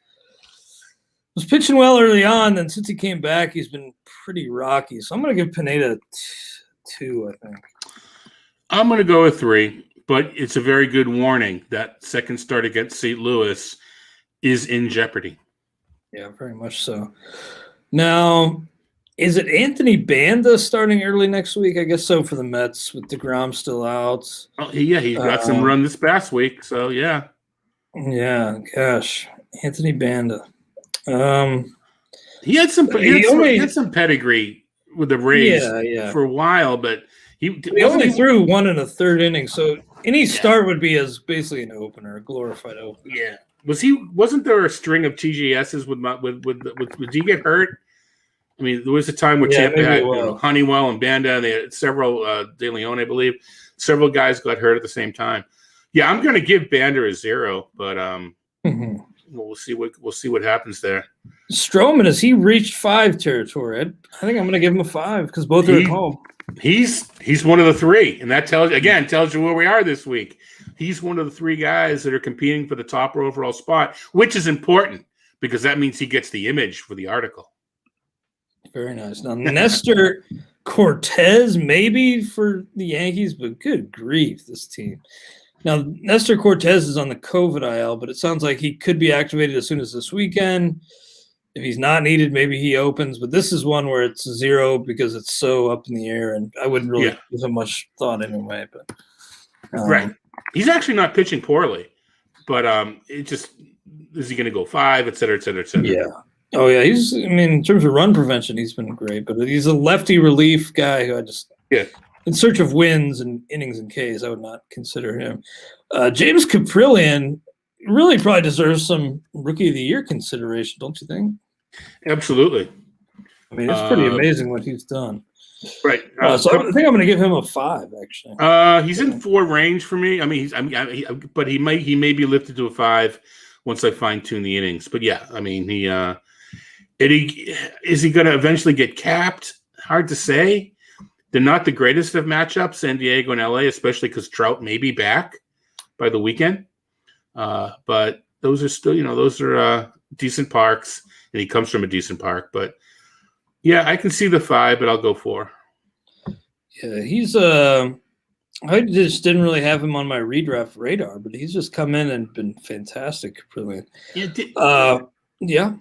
Was pitching well early on, then since he came back, he's been pretty rocky. So I'm going to give Pineda 2, I think. I'm going to go with 3, but it's a very good warning that second start against St. Louis is in jeopardy. Yeah, very much so. Now, is it Anthony Banda starting early next week? I guess so for the Mets with DeGrom still out. Oh, yeah, he got some run this past week, so yeah. Yeah, gosh. Anthony Banda. He had some pedigree with the Rays for a while, but he only threw 1 1/3 inning, so any start would be as basically an opener, a glorified opener. Yeah. Wasn't there a string of TGSs did he get hurt? I mean, there was a time where Tampa had Honeywell and Banda, and they had several De Leon, I believe. Several guys got hurt at the same time. Yeah, I'm going to give Banda a 0, but we'll see what happens there. Stroman, has he reached 5 territory? I think I'm going to give him a 5 because both are at home. He's one of the 3, and that tells you where we are this week. He's one of the 3 guys that are competing for the top overall spot, which is important because that means he gets the image for the article. Very nice. Now, Nestor Cortez maybe for the Yankees, but good grief, this team. Now, Nestor Cortez is on the COVID IL, but it sounds like he could be activated as soon as this weekend. If he's not needed, maybe he opens. But this is one where it's 0 because it's so up in the air, and I wouldn't really give him much thought anyway. But right. He's actually not pitching poorly, but it just is he going to go 5, et cetera, et cetera, et cetera. Yeah. Oh, yeah. In terms of run prevention, he's been great, but he's a lefty relief guy who in search of wins and innings and Ks, I would not consider him. James Caprillion really probably deserves some Rookie of the Year consideration, don't you think? Absolutely. I mean, it's pretty amazing what he's done. Right. So I think I'm going to give him a 5, actually. He's in 4 range for me. I mean, but he may be lifted to a 5 once I fine tune the innings. But yeah, I mean, is he going to eventually get capped? Hard to say. They're not the greatest of matchups, San Diego and LA, especially because Trout may be back by the weekend. But those are still, decent parks, and he comes from a decent park. But yeah, I can see the 5, but I'll go 4. Yeah, he's I just didn't really have him on my redraft radar, but he's just come in and been fantastic. Brilliant. Yeah. Yeah.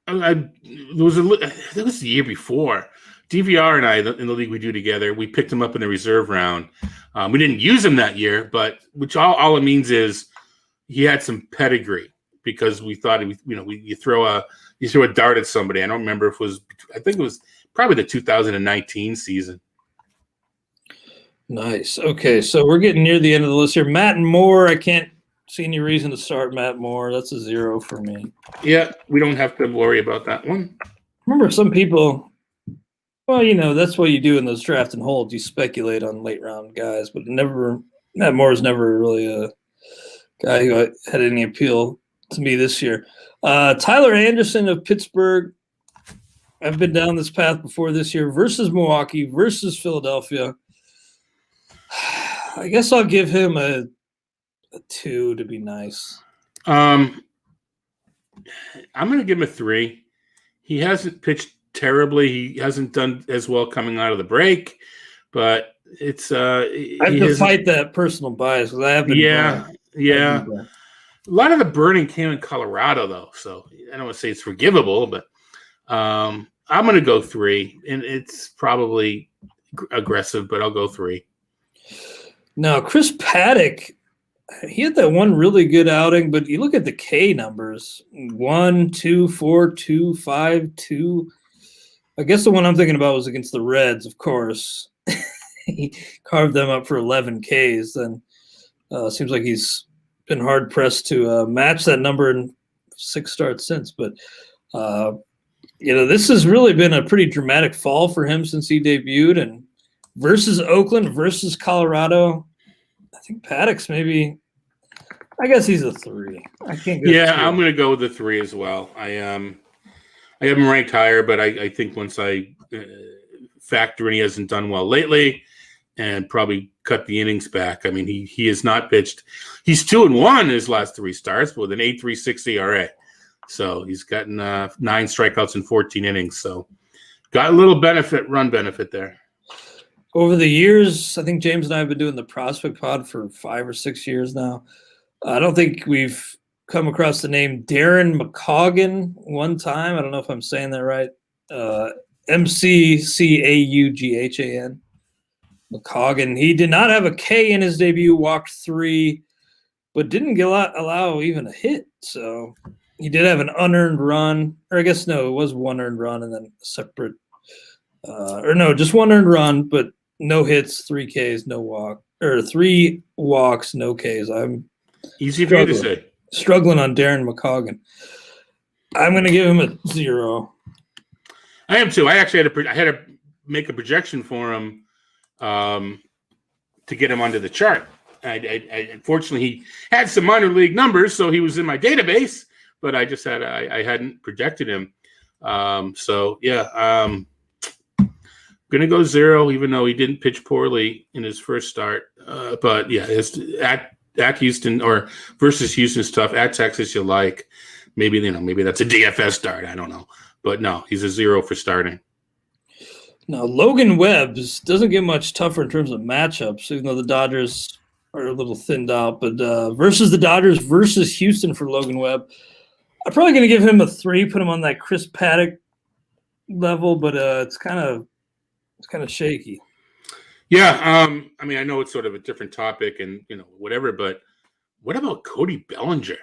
There was that was the year before. DVR and I, in the league we do together, we picked him up in the reserve round. We didn't use him that year, but which all it means is he had some pedigree because we thought you throw a dart at somebody. I don't remember if it was. I think it was probably the 2019 season. Nice. Okay, so we're getting near the end of the list here. Matt and Moore, I can't see any reason to start Matt Moore. That's a 0 for me. Yeah, we don't have to worry about that one. Remember, some people, well, that's what you do in those draft and holds. You speculate on late round guys, but Matt Moore is never really a guy who had any appeal to me this year. Tyler Anderson of Pittsburgh. I've been down this path before this year versus Milwaukee versus Philadelphia. I guess I'll give him a 2 to be nice. I'm going to give him a 3. He hasn't pitched terribly. He hasn't done as well coming out of the break, but it's I have to fight that personal bias because I have been. Yeah. A lot of the burning came in Colorado, though, so I don't want to say it's forgivable, but I'm going to go 3, and it's probably aggressive, but I'll go 3. Now, Chris Paddock, he had that one really good outing, but you look at the K numbers: 1, 2, 4, 2, 5, 2. I guess the one I'm thinking about was against the Reds, of course. He carved them up for 11 Ks. Then seems like he's been hard pressed to match that number in 6 starts since. But this has really been a pretty dramatic fall for him since he debuted. And versus Oakland, versus Colorado, I think Paddock's maybe. I guess he's a 3. I can't go. Yeah, 2. I'm going to go with the 3 as well. I have him ranked higher, but I think once I factor in he hasn't done well lately and probably cut the innings back. I mean, he has not pitched. He's 2-1 in his last 3 starts with an 8.36 ERA. So he's gotten 9 strikeouts in 14 innings. So got a little run benefit there. Over the years, I think James and I have been doing the prospect pod for 5 or 6 years now. I don't think we've come across the name Darren Mccoggin one time. I don't know if I'm saying that right. McCaughan. Mccoggin. He did not have a K in his debut, walked 3, but didn't allow even a hit. So he did have an unearned run. Or I guess, no, it was one earned run and then separate. Just one earned run, but no hits, 3 Ks, no walk. Or 3 walks, no Ks. I'm easy for you to say. Struggling on Darren Mccoggin. I'm going to give him a 0. I am too. I actually had to make a projection for him to get him onto the chart. I unfortunately he had some minor league numbers, so he was in my database, but I just I hadn't projected him. Going to go 0, even though he didn't pitch poorly in his first start. But yeah, it's at Houston or versus Houston's tough. At Texas, you like. Maybe that's a DFS start. I don't know. But no, he's a 0 for starting. Now, Logan Webb's doesn't get much tougher in terms of matchups, even though the Dodgers are a little thinned out. But versus the Dodgers versus Houston for Logan Webb, I'm probably going to give him a 3, put him on that Chris Paddock level, but it's kind of shaky. Yeah, I mean, I know it's sort of a different topic and, whatever, but what about Cody Bellinger?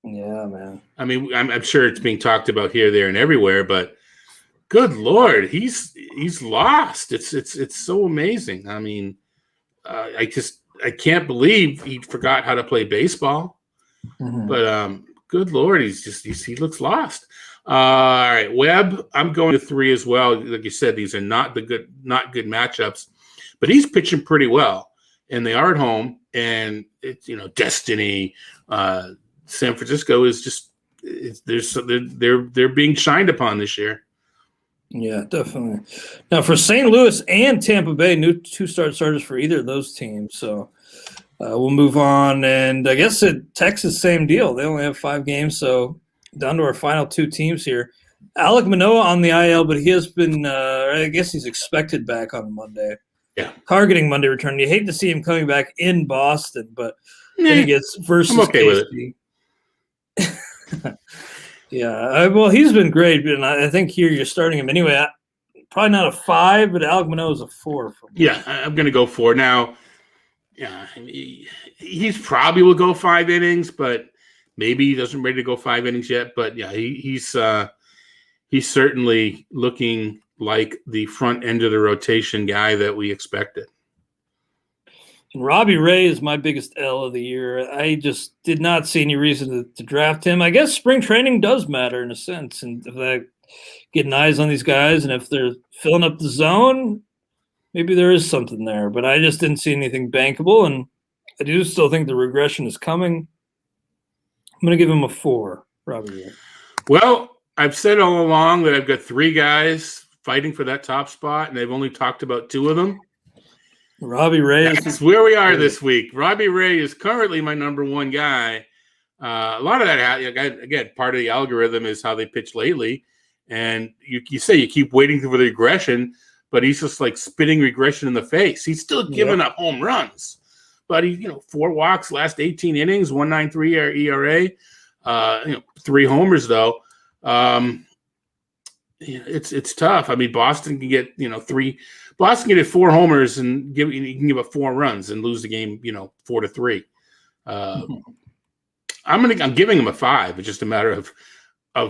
Yeah, man. I mean, I'm sure it's being talked about here, there, and everywhere, but good Lord, he's lost. It's so amazing. I mean, I can't believe he forgot how to play baseball. Mm-hmm. But good Lord, he looks lost. All right, Webb, I'm going to 3 as well. Like you said, these are not good matchups, but he's pitching pretty well, and they are at home. And it's destiny. San Francisco is just they're being shined upon this year. Yeah, definitely. Now for St. Louis and Tampa Bay, new 2-start starters for either of those teams. So we'll move on, and I guess at Texas, same deal. They only have 5 games, so down to our final 2 teams here. Alec Manoa on the IL, but he has been, I guess he's expected back on Monday. Yeah. Targeting Monday return. You hate to see him coming back in Boston, but then he gets versus I'm okay KC. with it. Yeah, well, he's been great, and I think here you're starting him anyway. Probably not a 5, but Alec Manoa is a 4 for me. Yeah, I'm going to go 4 now. Yeah, he's probably will go 5 innings, but maybe he doesn't ready to go 5 innings yet. But yeah, he's certainly looking like the front end of the rotation guy that we expected. And Robbie Ray is my biggest L of the year. I just did not see any reason to draft him. I guess spring training does matter in a sense, and if they're getting eyes on these guys, and if they're filling up the zone, maybe there is something there. But I just didn't see anything bankable, and I do still think the regression is coming. I'm going to give him a 4, Robbie Ray. Well, I've said all along that I've got 3 guys fighting for that top spot, and I've only talked about 2 of them. Robbie Ray. That's where we are this week. Robbie Ray is currently my number 1 guy. A lot of that, again, part of the algorithm is how they pitch lately. And you say you keep waiting for the regression, but he's just like spitting regression in the face. He's still giving up home runs. But he, 4 walks last 18 innings, 1.93 ERA, 3 homers though. It's tough. I mean, Boston can get 3. Boston can get 4 homers and you can give up 4 runs and lose the game 4-3. I'm giving him a 5. It's just a matter of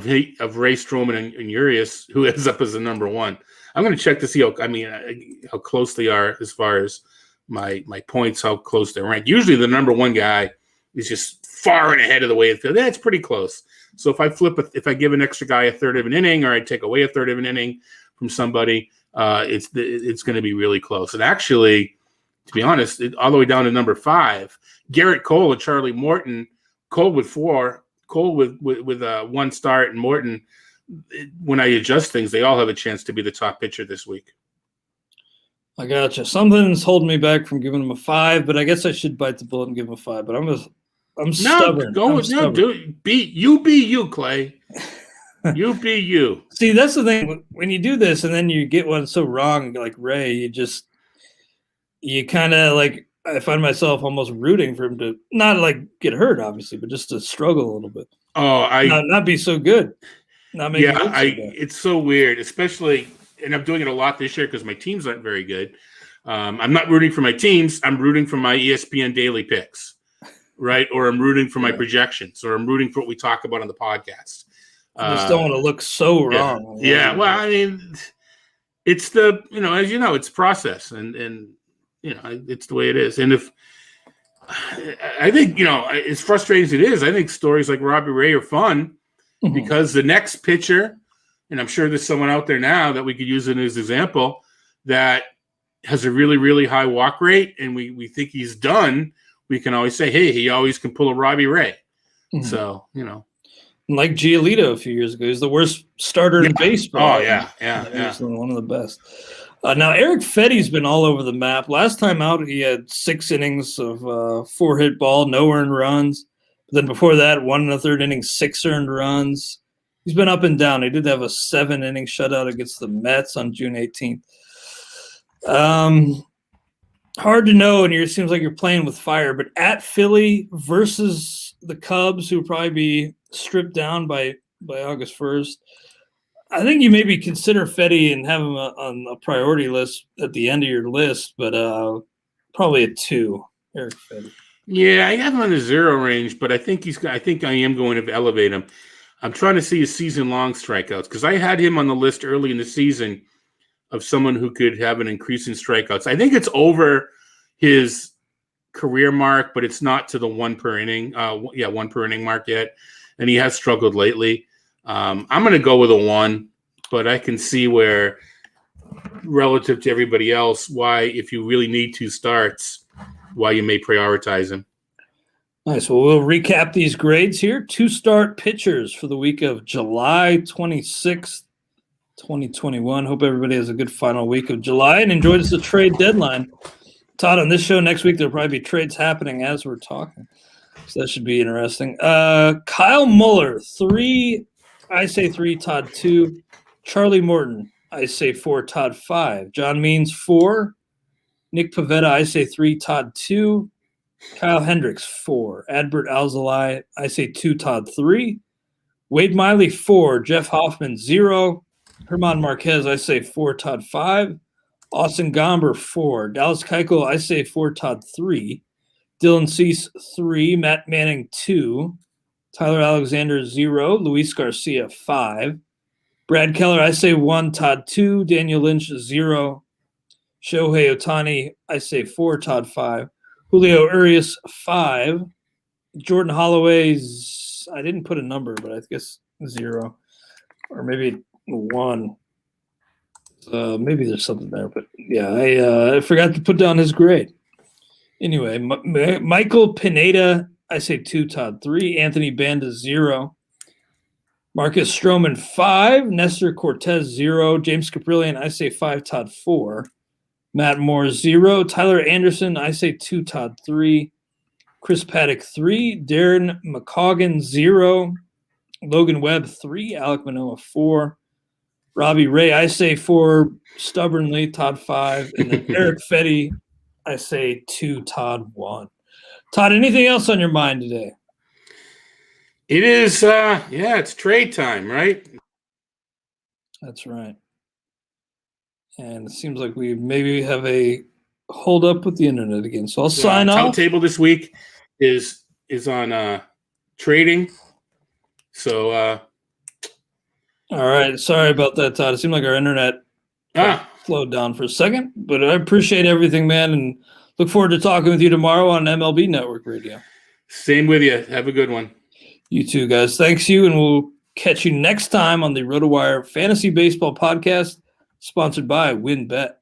Ray Stroman and Arias, who ends up as the number 1. I'm going to check to see how close they are as far as my points, how close they're ranked. Usually the number 1 guy is just far and ahead of the way it feels. It's pretty close. So if I give an extra guy a third of an inning, or I take away a third of an inning from somebody, it's going to be really close. And actually, to be honest, all the way down to number 5, Garrett Cole and Charlie Morton, Cole with 4, Cole with 1 start, and Morton, when I adjust things, they all have a chance to be the top pitcher this week. I gotcha. Something's holding me back from giving him a 5, but I guess I should bite the bullet and give him a 5. But I'm stubborn. Be you, Clay. You be you. See, that's the thing. When you do this and then you get one so wrong, like Ray, you kind of like, I find myself almost rooting for him to not like get hurt, obviously, but just to struggle a little bit. Oh, not be so good. It's so weird, especially, and I'm doing it a lot this year because my teams aren't very good. I'm not rooting for my teams. I'm rooting for my ESPN daily picks, right? Or I'm rooting for my projections, or I'm rooting for what we talk about on the podcast. I just don't want to look so wrong. Yeah. Well, I mean, it's as you know, it's process, and it's the way it is. And if I think, as frustrating as it is, I think stories like Robbie Ray are fun because the next pitcher, and I'm sure there's someone out there now that we could use in as example that has a really, really high walk rate, and we think he's done. We can always say, hey, he always can pull a Robbie Ray. So, like Giolito a few years ago, he's the worst starter in baseball. Oh, yeah. He's one of the best. Now, Eric Fetty's been all over the map. Last time out, he had 6 innings of 4-hit ball, no earned runs. But then before that, 1 1/3 innings, 6 earned runs. He's been up and down. He did have a 7-inning shutout against the Mets on June 18th. Hard to know, and it seems like you're playing with fire. But at Philly versus the Cubs, who will probably be stripped down by August 1st, I think you maybe consider Fetty and have him on a priority list at the end of your list, but probably a 2, Eric Fetty. Yeah, I have him on the 0 range, but I think I am going to elevate him. I'm trying to see his season-long strikeouts because I had him on the list early in the season of someone who could have an increase in strikeouts. I think it's over his career mark, but it's not to the 1 per inning. 1 per inning mark yet, and he has struggled lately. I'm going to go with a 1, but I can see where, relative to everybody else, why, if you really need 2 starts, why you may prioritize him. Nice. Well, we'll recap these grades here. 2-start pitchers for the week of July 26th, 2021. Hope everybody has a good final week of July and enjoyed the trade deadline. Todd, on this show next week, there'll probably be trades happening as we're talking. So that should be interesting. Kyle Muller, 3. I say 3, Todd 2. Charlie Morton, I say 4, Todd 5. John Means 4. Nick Pavetta, I say 3, Todd 2. Kyle Hendricks 4. Adbert Alzolay, I say 2, Todd 3. Wade Miley, 4. Jeff Hoffman, 0. Herman Marquez, I say 4. Todd, 5. Austin Gomber, 4. Dallas Keuchel, I say 4. Todd, 3. Dylan Cease, 3. Matt Manning, 2. Tyler Alexander, 0. Luis Garcia, 5. Brad Keller, I say 1. Todd, 2. Daniel Lynch, 0. Shohei Ohtani, I say 4. Todd, 5. Julio Urias, 5. Jordan Holloway, I didn't put a number, but I guess 0. Or maybe 1. Maybe there's something there, but yeah, I forgot to put down his grade. Anyway, Michael Pineda, I say 2. Todd, 3. Anthony Banda, 0. Marcus Stroman, 5. Nestor Cortez, 0. James Caprillion, I say 5. Todd, 4. Matt Moore, 0. Tyler Anderson, I say 2. Todd, 3. Chris Paddock, 3. Darren McCoggin, 0. Logan Webb, 3. Alec Manoa, 4. Robbie Ray, I say 4 stubbornly. Todd, 5. And then Eric Fetty, I say 2. Todd, 1. Todd, anything else on your mind today? It is, it's trade time, right? That's right. And it seems like we maybe have a hold up with the internet again. So I'll sign off. Top table this week is on trading. So all right. Sorry about that, Todd. It seemed like our internet slowed down for a second, but I appreciate everything, man, and look forward to talking with you tomorrow on MLB Network Radio. Same with you. Have a good one. You too, guys. Thanks you, and we'll catch you next time on the RotoWire Fantasy Baseball Podcast, sponsored by WinBet.